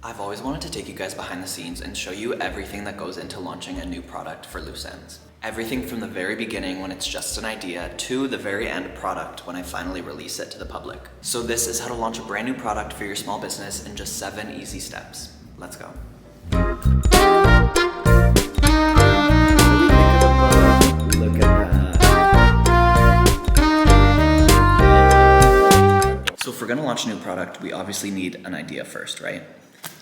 I've always wanted to take you guys behind the scenes and show you everything that goes into launching a new product for Loose Ends. Everything from the very beginning when it's just an idea to the very end product when I finally release it to the public. So this is how to launch a brand new product for your small business in just 7 easy steps. Let's go. Look at that. So if we're gonna launch a new product, we obviously need an idea first, right?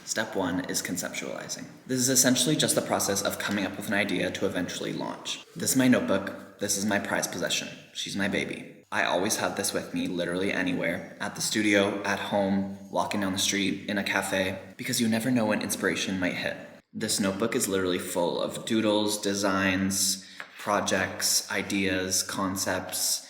Step 1 is conceptualizing. This is essentially just the process of coming up with an idea to eventually launch. This is my notebook. This is my prized possession. She's my baby. I always have this with me literally anywhere, at the studio, at home, walking down the street, in a cafe, because you never know when inspiration might hit. This notebook is literally full of doodles, designs, projects, ideas, concepts,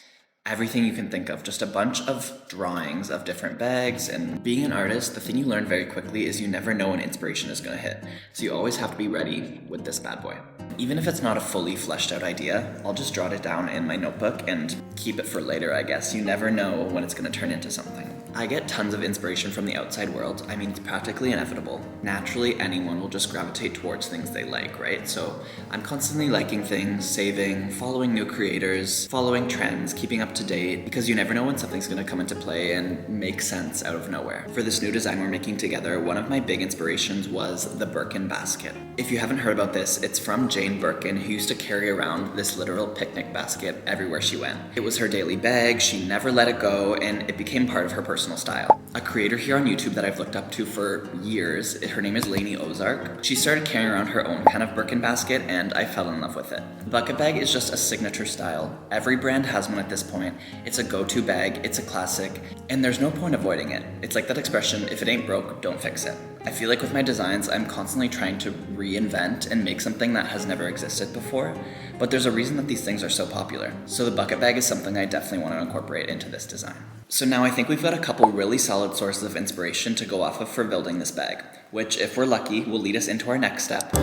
everything you can think of, just a bunch of drawings of different bags. And being an artist, the thing you learn very quickly is you never know when inspiration is gonna hit. So you always have to be ready with this bad boy. Even if it's not a fully fleshed out idea, I'll just jot it down in my notebook and keep it for later, I guess. You never know when it's gonna turn into something. I get tons of inspiration from the outside world. I mean, it's practically inevitable. Naturally, anyone will just gravitate towards things they like, right? So I'm constantly liking things, saving, following new creators, following trends, keeping up to date, because you never know when something's gonna come into play and make sense out of nowhere. For this new design we're making together, one of my big inspirations was the Birkin basket. If you haven't heard about this, it's from Jane Birkin, who used to carry around this literal picnic basket everywhere she went. It was her daily bag, she never let it go, and it became part of her personal style. A creator here on YouTube that I've looked up to for years, her name is Lainey Ozark. She started carrying around her own kind of Birkin basket and I fell in love with it. The bucket bag is just a signature style. Every brand has one at this point. It's a go-to bag, it's a classic, and there's no point avoiding it. It's like that expression, if it ain't broke, don't fix it. I feel like with my designs, I'm constantly trying to reinvent and make something that has never existed before, but there's a reason that these things are so popular. So the bucket bag is something I definitely want to incorporate into this design. So now I think we've got a couple really solid sources of inspiration to go off of for building this bag, which, if we're lucky, will lead us into our next step.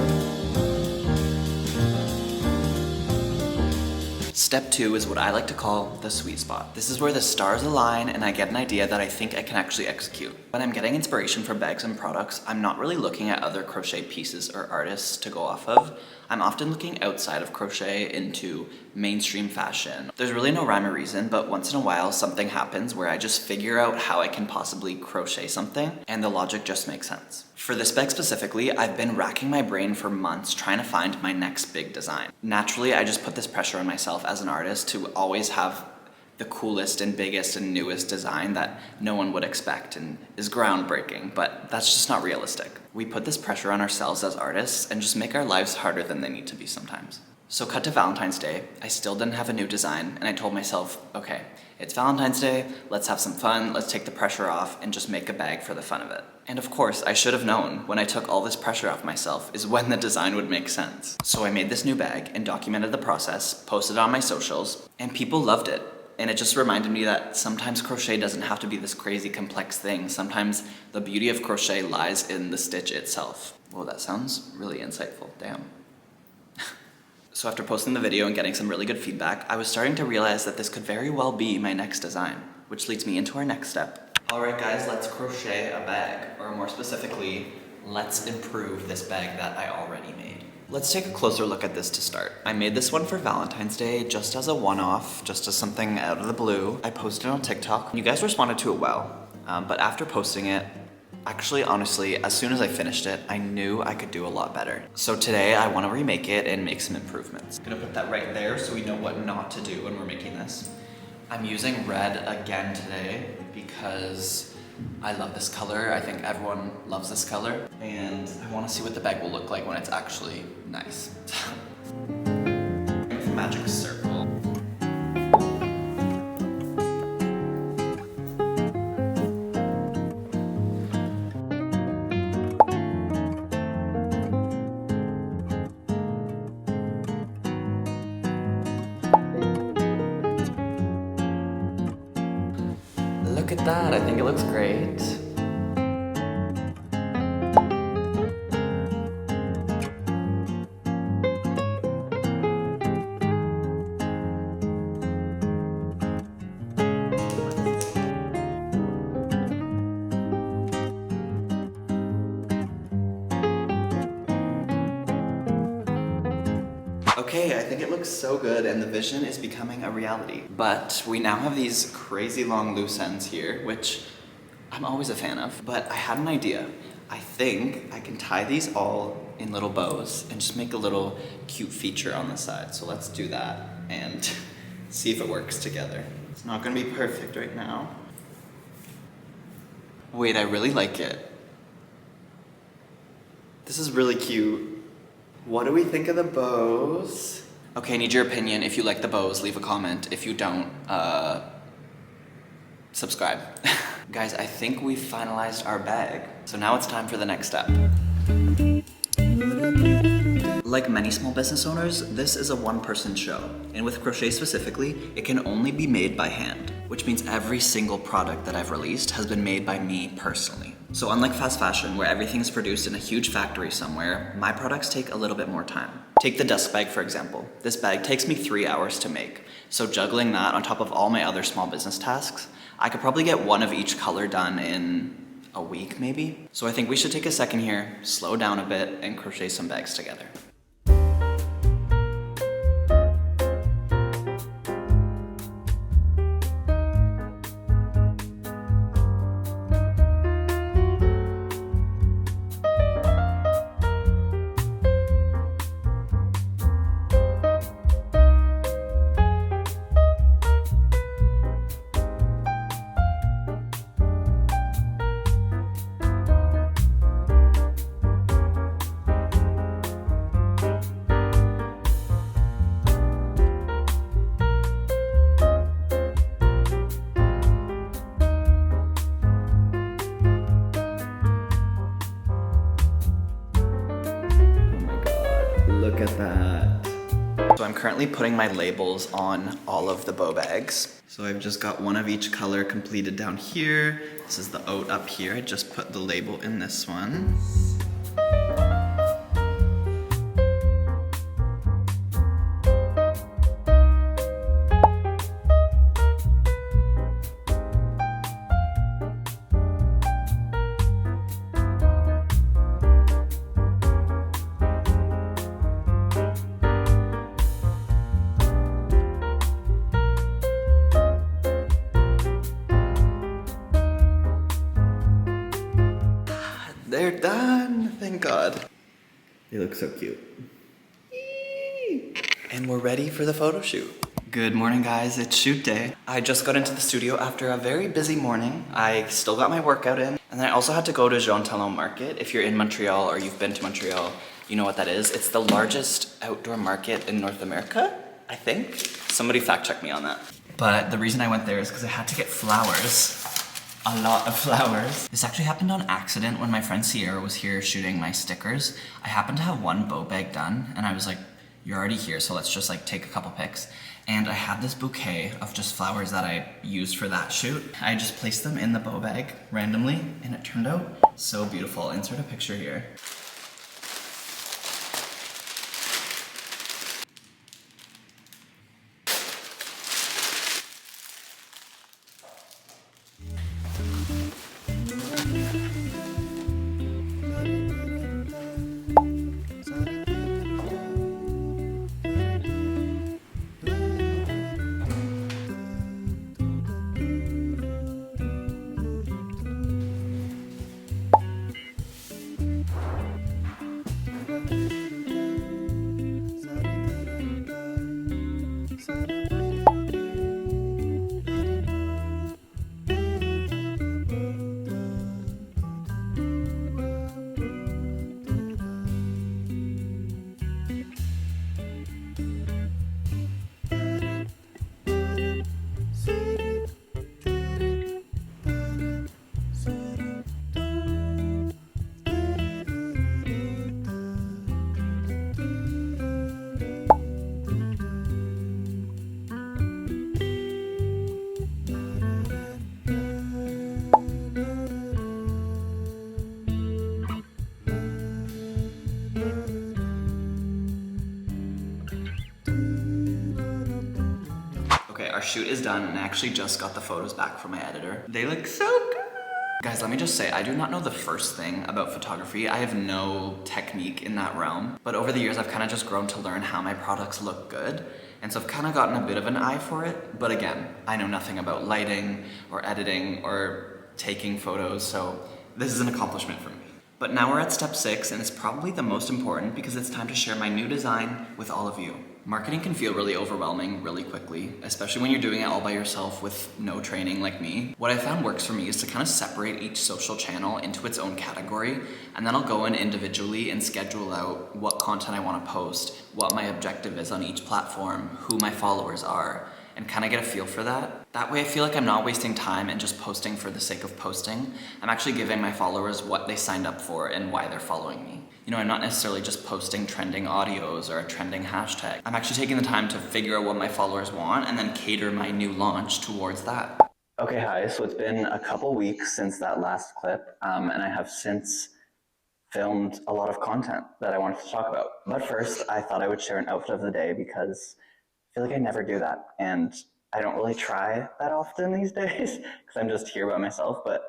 Step 2 is what I like to call the sweet spot. This is where the stars align and I get an idea that I think I can actually execute. When I'm getting inspiration for bags and products, I'm not really looking at other crochet pieces or artists to go off of. I'm often looking outside of crochet into mainstream fashion. There's really no rhyme or reason, but once in a while something happens where I just figure out how I can possibly crochet something and the logic just makes sense. For this bag specifically, I've been racking my brain for months trying to find my next big design. Naturally, I just put this pressure on myself as an artist to always have the coolest and biggest and newest design that no one would expect and is groundbreaking, but that's just not realistic. We put this pressure on ourselves as artists and just make our lives harder than they need to be sometimes. So cut to Valentine's Day, I still didn't have a new design and I told myself, okay, it's Valentine's Day, let's have some fun, let's take the pressure off and just make a bag for the fun of it. And of course, I should have known when I took all this pressure off myself is when the design would make sense. So I made this new bag and documented the process, posted it on my socials, and people loved it. And it just reminded me that sometimes crochet doesn't have to be this crazy complex thing. Sometimes the beauty of crochet lies in the stitch itself. Whoa, that sounds really insightful, damn. So after posting the video and getting some really good feedback, I was starting to realize that this could very well be my next design, which leads me into our next step. All right guys, let's crochet a bag, or more specifically, let's improve this bag that I already made. Let's take a closer look at this to start. I made this one for Valentine's Day just as a one-off, just as something out of the blue. I posted it on TikTok, and you guys responded to it well. But after posting it, actually, honestly, as soon as I finished it, I knew I could do a lot better. So today, I want to remake it and make some improvements. I'm gonna put that right there so we know what not to do when we're making this. I'm using red again today because I love this color. I think everyone loves this color. And I want to see what the bag will look like when it's actually nice. Magic circle. Look at that, I think it looks great. Okay, I think it looks so good and the vision is becoming a reality. But we now have these crazy long loose ends here, which I'm always a fan of. But I had an idea. I think I can tie these all in little bows and just make a little cute feature on the side. So let's do that and see if it works together. It's not gonna be perfect right now. Wait, I really like it. This is really cute. What do we think of the bows? Okay, I need your opinion. If you like the bows, leave a comment. If you don't, subscribe. Guys, I think we've finalized our bag. So now it's time for the next step. Like many small business owners, this is a one-person show. And with crochet specifically, it can only be made by hand, which means every single product that I've released has been made by me personally. So unlike fast fashion, where everything is produced in a huge factory somewhere, my products take a little bit more time. Take the desk bag, for example. This bag takes me 3 hours to make. So juggling that on top of all my other small business tasks, I could probably get one of each color done in a week, maybe. So I think we should take a second here, slow down a bit, and crochet some bags together. Look at that. So I'm currently putting my labels on all of the bow bags. So I've just got one of each color completed down here. This is the oat up here. I just put the label in this one. They're done, thank God. They look so cute. Eee! And we're ready for the photo shoot. Good morning, guys, it's shoot day. I just got into the studio after a very busy morning. I still got my workout in, and then I also had to go to Jean Talon Market. If you're in Montreal or you've been to Montreal, you know what that is. It's the largest outdoor market in North America, I think. Somebody fact check me on that. But the reason I went there is because I had to get flowers. A lot of flowers. This actually happened on accident when my friend Sierra was here shooting my stickers. I happened to have one bow bag done and I was like, you're already here, so let's just like take a couple pics. And I had this bouquet of just flowers that I used for that shoot. I just placed them in the bow bag randomly and it turned out so beautiful. I'll insert a picture here. Our shoot is done and I actually just got the photos back from my editor. They look so good. Guys, let me just say, I do not know the first thing about photography. I have no technique in that realm, but over the years I've kind of just grown to learn how my products look good, and so I've kind of gotten a bit of an eye for it, but again, I know nothing about lighting or editing or taking photos, so this is an accomplishment for me. But now we're at step 6, and it's probably the most important because it's time to share my new design with all of you. Marketing can feel really overwhelming really quickly, especially when you're doing it all by yourself with no training like me. What I found works for me is to kind of separate each social channel into its own category, and then I'll go in individually and schedule out what content I want to post, what my objective is on each platform, who my followers are, and kind of get a feel for that. That way I feel like I'm not wasting time and just posting for the sake of posting. I'm actually giving my followers what they signed up for and why they're following me. You know, I'm not necessarily just posting trending audios or a trending hashtag. I'm actually taking the time to figure out what my followers want and then cater my new launch towards that. Okay, hi, so it's been a couple weeks since that last clip, and I have since filmed a lot of content that I wanted to talk about. But first, I thought I would share an outfit of the day because I feel like I never do that, and I don't really try that often these days because I'm just here by myself, but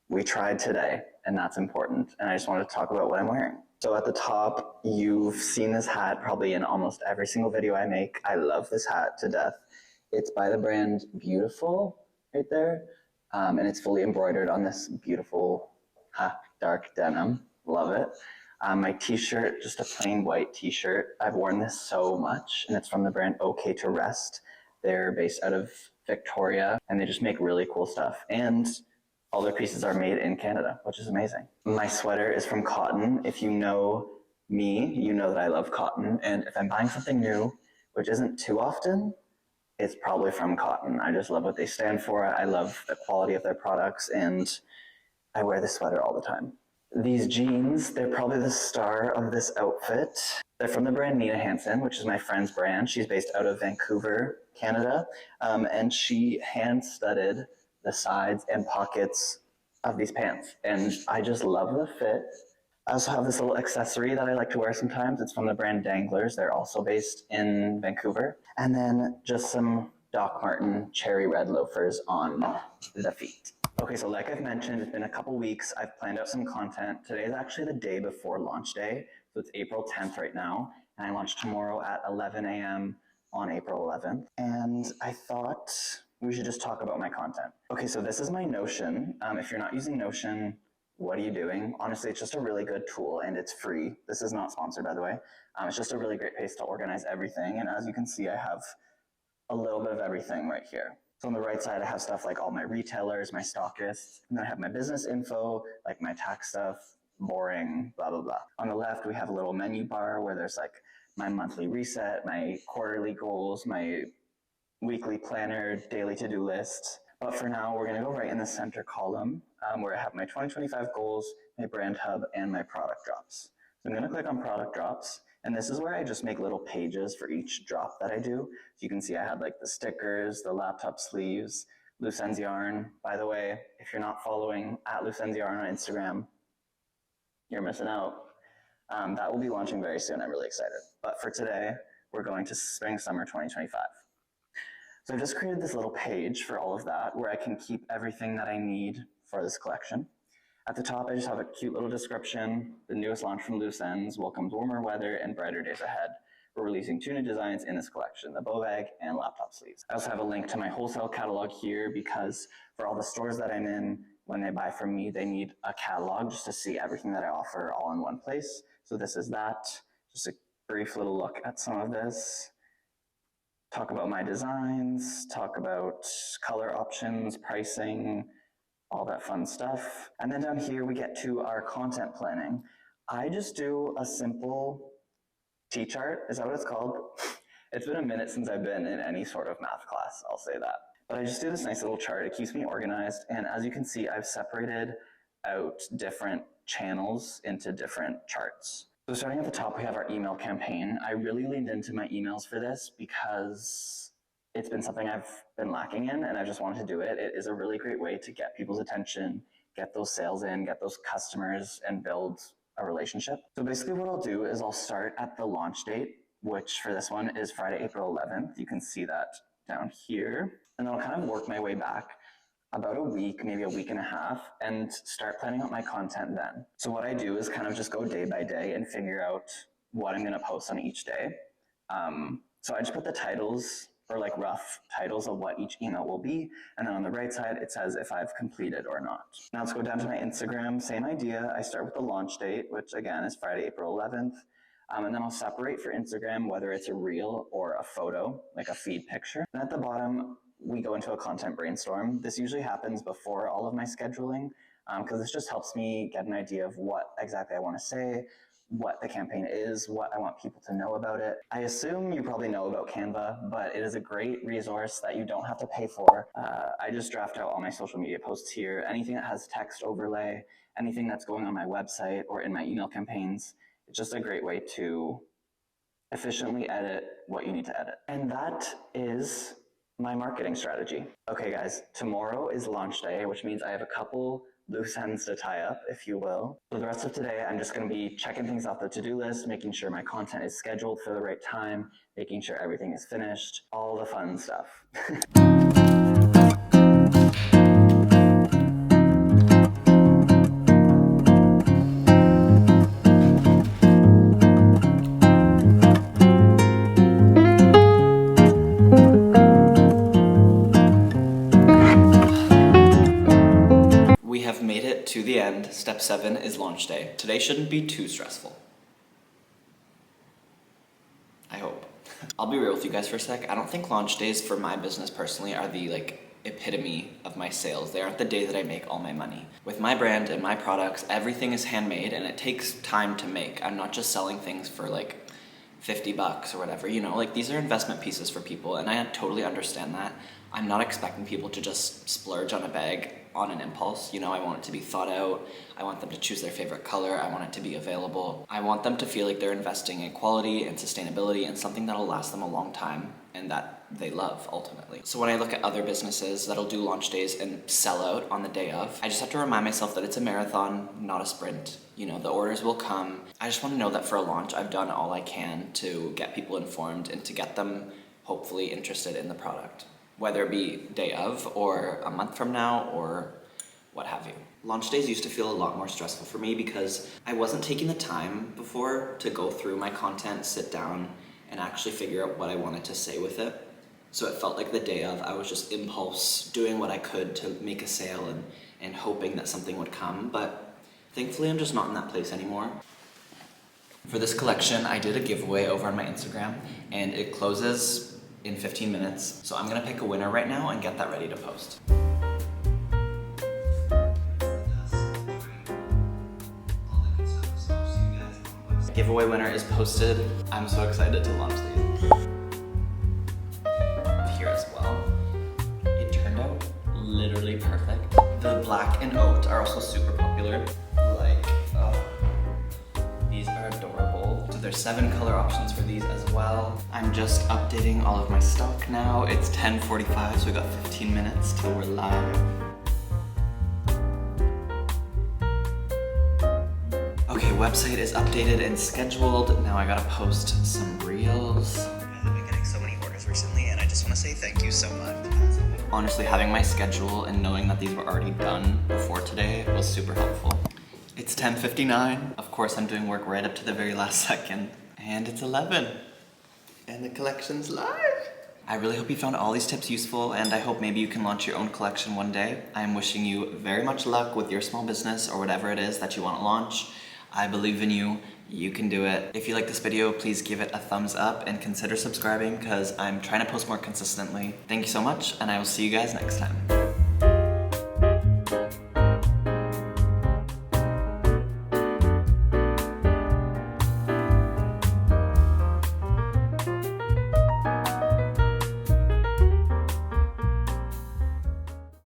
we tried today, and that's important, and I just wanted to talk about what I'm wearing. So at the top, you've seen this hat probably in almost every single video I make. I love this hat to death. It's by the brand Beautiful, right there, and it's fully embroidered on this beautiful dark denim. Love it. My t-shirt, just a plain white t-shirt. I've worn this so much, and it's from the brand OK to Rest. They're based out of Victoria, and they just make really cool stuff. And all their pieces are made in Canada, which is amazing. My sweater is from Cotton. If you know me, you know that I love cotton. And if I'm buying something new, which isn't too often, it's probably from Cotton. I just love what they stand for. I love the quality of their products, and I wear this sweater all the time. These jeans, they're probably the star of this outfit. They're from the brand Nina Hansen, which is my friend's brand. She's based out of Vancouver, Canada, and she hand-studded the sides and pockets of these pants, and I just love the fit. I also have this little accessory that I like to wear sometimes. It's from the brand Danglers. They're also based in Vancouver. And then just some Doc Marten cherry red loafers on the feet. Okay, so like I've mentioned, it's been a couple weeks. I've planned out some content. Today is actually the day before launch day. So it's April 10th right now. And I launch tomorrow at 11 a.m. on April 11th. And I thought we should just talk about my content. Okay, so this is my Notion. If you're not using Notion, what are you doing? Honestly, it's just a really good tool, and it's free. This is not sponsored, by the way. It's just a really great place to organize everything. And as you can see, I have a little bit of everything right here. So on the right side, I have stuff like all my retailers, my stockists, and then I have my business info, like my tax stuff, boring, blah, blah, blah. On the left, we have a little menu bar where there's like my monthly reset, my quarterly goals, my weekly planner, daily to-do list. But for now, we're gonna go right in the center column where I have my 2025 goals, my brand hub, and my product drops. So I'm gonna click on product drops, and this is where I just make little pages for each drop that I do. So you can see I had like the stickers, the laptop sleeves, Loose Ends Yarn. By the way, if you're not following at Loose Ends Yarn on Instagram, you're missing out. That will be launching very soon. I'm really excited. But for today, we're going to spring summer 2025. So I've just created this little page for all of that where I can keep everything that I need for this collection. At the top, I just have a cute little description. The newest launch from Loose Ends welcomes warmer weather and brighter days ahead. We're releasing 2 new designs in this collection, the bow bag and laptop sleeves. I also have a link to my wholesale catalog here because for all the stores that I'm in, when they buy from me, they need a catalog just to see everything that I offer all in one place. So this is that. Just a brief little look at some of this. Talk about my designs, talk about color options, pricing, all that fun stuff. And then down here we get to our content planning. I just do a simple T-chart, is that what it's called? It's been a minute since I've been in any sort of math class, I'll say that. But I just do this nice little chart, it keeps me organized, and as you can see, I've separated out different channels into different charts. So starting at the top, we have our email campaign. I really leaned into my emails for this because it's been something I've been lacking in, and I just wanted to do it. It is a really great way to get people's attention, get those sales in, get those customers, and build a relationship. So basically what I'll do is I'll start at the launch date, which for this one is Friday, April 11th. You can see that down here. And then I'll kind of work my way back. about a week, maybe a week and a half, and start planning out my content then. So what I do is kind of just go day by day and figure out what I'm gonna post on each day. So I just put the titles, or like rough titles of what each email will be, and then on the right side it says if I've completed or not. Now let's go down to my Instagram, same idea. I start with the launch date, which again is Friday, April 11th. And then I'll separate for Instagram whether it's a reel or a photo, like a feed picture. And at the bottom, we go into a content brainstorm. This usually happens before all of my scheduling, because this just helps me get an idea of what exactly I want to say, what the campaign is, what I want people to know about it. I assume you probably know about Canva, but it is a great resource that you don't have to pay for. I just draft out all my social media posts here. Anything that has text overlay, anything that's going on my website or in my email campaigns. It's just a great way to efficiently edit what you need to edit. And that is my marketing strategy. Okay guys, tomorrow is launch day, which means I have a couple loose ends to tie up, if you will. For the rest of today, I'm just gonna be checking things off the to-do list, making sure my content is scheduled for the right time, making sure everything is finished, all the fun stuff. We have made it to the end. Step 7 is launch day. Today shouldn't be too stressful. I hope. I'll be real with you guys for a sec. I don't think launch days for my business personally are the epitome of my sales. They aren't the day that I make all my money. With my brand and my products, everything is handmade and it takes time to make. I'm not just selling things for $50 or whatever, you know, these are investment pieces for people and I totally understand that. I'm not expecting people to just splurge on a bag on an impulse, you know, I want it to be thought out, I want them to choose their favorite color, I want it to be available. I want them to feel like they're investing in quality and sustainability and something that'll last them a long time and that they love ultimately. So when I look at other businesses that'll do launch days and sell out on the day of, I just have to remind myself that it's a marathon, not a sprint. You know, the orders will come. I just want to know that for a launch, I've done all I can to get people informed and to get them hopefully interested in the product, whether it be day of or a month from now or what have you. Launch days used to feel a lot more stressful for me because I wasn't taking the time before to go through my content, sit down, and actually figure out what I wanted to say with it. So it felt like the day of, I was just impulse, doing what I could to make a sale and hoping that something would come, but thankfully I'm just not in that place anymore. For this collection, I did a giveaway over on my Instagram, and it closes in 15 minutes. So I'm gonna pick a winner right now and get that ready to post. Giveaway winner is posted. I'm so excited to launch these. Here as well. It turned out literally perfect. The black and oat are also super popular. These are adorable. So there's 7 color options for these as well. I'm just updating all of my stock now. It's 10:45, so we got 15 minutes till we're live. Okay, website is updated and scheduled. Now I gotta post some reels. I've been getting so many orders recently and I just wanna say thank you so much. Honestly, having my schedule and knowing that these were already done before today was super helpful. It's 10:59. Of course, I'm doing work right up to the very last second. And it's 11. And the collection's live. I really hope you found all these tips useful, and I hope maybe you can launch your own collection one day. I'm wishing you very much luck with your small business or whatever it is that you want to launch. I believe in you. You can do it. If you like this video, please give it a thumbs up and consider subscribing because I'm trying to post more consistently. Thank you so much, and I will see you guys next time.